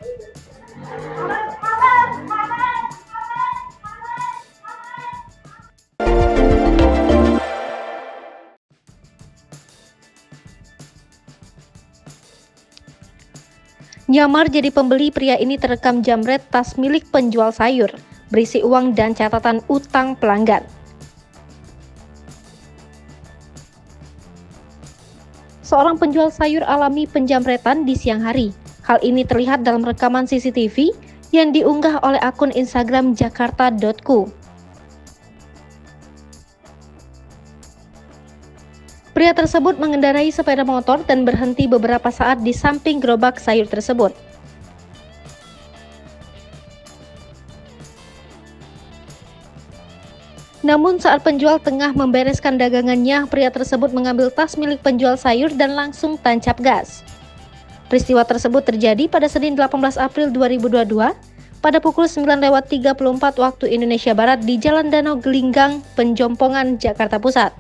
Nyamar jadi pembeli, pria ini terekam jamret tas milik penjual sayur, berisi uang dan catatan utang pelanggan. Seorang penjual sayur alami penjamretan di siang hari. Hal ini terlihat dalam rekaman CCTV yang diunggah oleh akun Instagram jakarta.ku. Pria tersebut mengendarai sepeda motor dan berhenti beberapa saat di samping gerobak sayur tersebut. Namun saat penjual tengah membereskan dagangannya, pria tersebut mengambil tas milik penjual sayur dan langsung tancap gas. Peristiwa tersebut terjadi pada Senin 18 April 2022 pada pukul 9.34 waktu Indonesia Barat di Jalan Danau Gelinggang, Penjompongan, Jakarta Pusat.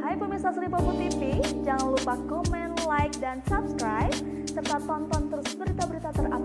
Hai pemirsa Sri Popo TV, jangan lupa komen, like, dan subscribe, serta tonton terus berita-berita terupdate